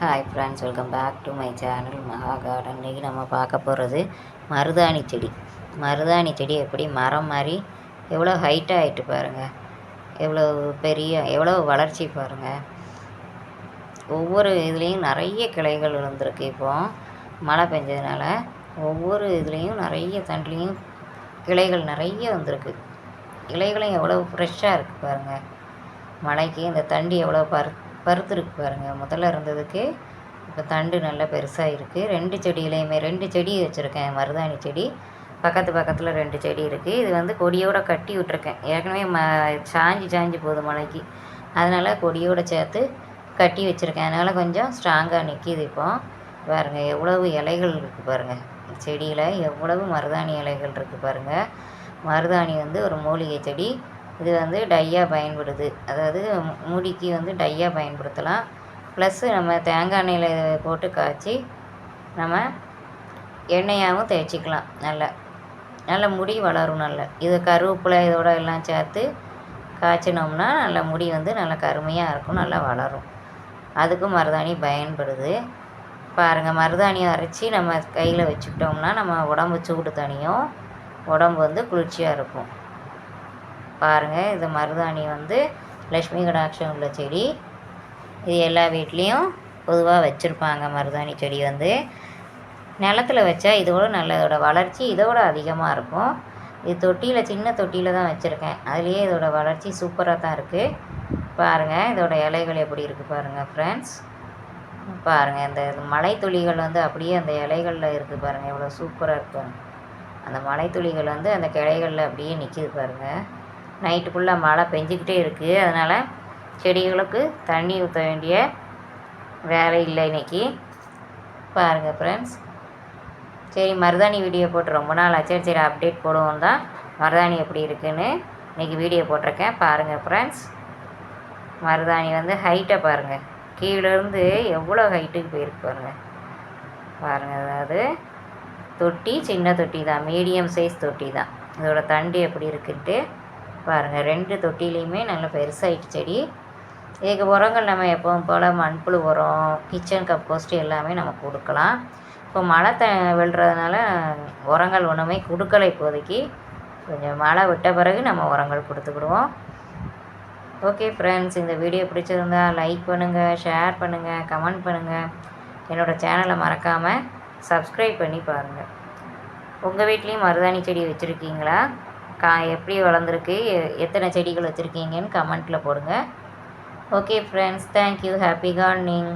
Hi friends, welcome back to my channel Maha garden. இன்றைக்கி நம்ம பார்க்க போகிறது மருதாணி செடி. மருதாணி செடி எப்படி மரம் மாதிரி எவ்வளோ ஹைட்டாக ஆகிட்டு பாருங்கள், எவ்வளோ வளர்ச்சி பாருங்கள். ஒவ்வொரு இதுலேயும் நிறைய கிளைகள் விழுந்திருக்கு. இப்போது மழை பெஞ்சதுனால ஒவ்வொரு இதுலேயும் நிறைய தண்டுலேயும் கிளைகள் நிறைய வந்திருக்கு. இலைகளும் எவ்வளோ ஃப்ரெஷ்ஷாக இருக்குது பாருங்கள். மழைக்கு இந்த தண்டு எவ்வளோ பருத்துருக்கு பாருங்கள். முதல்ல இருந்ததுக்கு இப்போ தண்டு நல்லா பெருசாக இருக்குது. 2 செடியிலையுமே 2 செடி வச்சுருக்கேன். மருதாணி செடி பக்கத்தில் 2 செடி இருக்குது. இது கொடியோடு கட்டி விட்ருக்கேன். ஏற்கனவே சாஞ்சு போகுது மழைக்கு, அதனால் கொடியோடு சேர்த்து கட்டி வச்சுருக்கேன். அதனால் கொஞ்சம் ஸ்ட்ராங்காக நிற்கிது. இப்போ பாருங்கள் எவ்வளவு இலைகள் இருக்குது பாருங்கள். செடியில் எவ்வளவு மருதாணி இலைகள் இருக்குது பாருங்கள். மருதாணி ஒரு மூலிகை செடி. இது டையாக பயன்படுது. அதாவது முடிக்கு டையாக பயன்படுத்தலாம். ப்ளஸ்ஸு நம்ம தேங்காய் எண்ணெயில் போட்டு காய்ச்சி நம்ம எண்ணெயாகவும் தேய்ச்சிக்கலாம். நல்ல முடி வளரும். இது கருவேப்பிலை இதோட எல்லாம் சேர்த்து காய்ச்சினோம்னா நல்ல முடி நல்லா கருமையாக இருக்கும், நல்லா வளரும். அதுக்கும் மருதாணி பயன்படுது. பாருங்கள், மருதாணியை அரைச்சி நம்ம கையில் வச்சுக்கிட்டோம்னா நம்ம உடம்பு சூடு தணியும், உடம்பு குளிர்ச்சியாக இருக்கும். பாருங்கள், இது மருதாணி லக்ஷ்மி கடாட்சம் உள்ள செடி. இது எல்லா வீட்லேயும் பொதுவாக வச்சுருப்பாங்க. மருதாணி செடி நிலத்தில் வச்சா இதோட வளர்ச்சி இதோட அதிகமாக இருக்கும். இது தொட்டியில், சின்ன தொட்டியில் தான் வச்சுருக்கேன். அதுலேயே இதோட வளர்ச்சி சூப்பராக தான் இருக்குது. பாருங்கள், இதோட இலைகள் எப்படி இருக்குது பாருங்கள் ஃப்ரெண்ட்ஸ். பாருங்கள், இந்த மழை துளிகள் அப்படியே அந்த இலைகளில் இருக்குது பாருங்கள், எவ்வளோ சூப்பராக இருக்கும். அந்த மழை துளிகள் அந்த கிளைகளில் அப்படியே நிற்கிது பாருங்கள். நைட்டு ஃபுல்லாக மழை பெஞ்சிக்கிட்டே இருக்குது. அதனால் செடிகளுக்கு தண்ணி ஊற்ற வேண்டிய வேலை இல்லை இன்றைக்கி. பாருங்கள் ஃப்ரெண்ட்ஸ். சரி, மருதாணி வீடியோ போட்டு ரொம்ப நாள் ஆச்சு. சரி அப்டேட் போடுவோம் தான், மருதாணி எப்படி இருக்குதுன்னு இன்றைக்கி வீடியோ போட்டிருக்கேன். பாருங்கள் ஃப்ரெண்ட்ஸ், மருதாணி ஹைட்டை பாருங்கள். கீழேருந்து எவ்வளோ ஹைட்டுக்கு போயிருக்கு பாருங்கள். பாருங்கள், அதாவது தொட்டி சின்ன தொட்டி தான், மீடியம் சைஸ் தொட்டி தான். இதோட தண்டு எப்படி இருக்குன்ட்டு பாருங்கள். 2 தொட்டிலையுமே நல்லா பெருசாகிட்டு செடி. இதுக்கு உரங்கள் நம்ம எப்பவும் போல் மண்புழு உரம், கிச்சன் கம்போஸ்ட் எல்லாமே நம்ம கொடுக்கலாம். இப்போ மழை விழுறதுனால உரங்கள் ஒன்றுமே கொடுக்கலை இப்போதைக்கு. கொஞ்சம் மழை விட்ட பிறகு நம்ம உரங்கள் கொடுத்துக்கிடுவோம். ஓகே ஃப்ரெண்ட்ஸ், இந்த வீடியோ பிடிச்சிருந்தா லைக் பண்ணுங்கள், ஷேர் பண்ணுங்கள், கமெண்ட் பண்ணுங்கள். என்னோடய சேனலை மறக்காமல் சப்ஸ்கிரைப் பண்ணி பாருங்கள். உங்கள் வீட்லேயும் மருதாணி செடி வச்சுருக்கீங்களா? எப்படி வளர்ந்துருக்கு, எத்தனை செடிகள் வச்சுருக்கீங்கன்னு கமெண்ட்டில் போடுங்க. Okay friends, thank you. Happy gardening.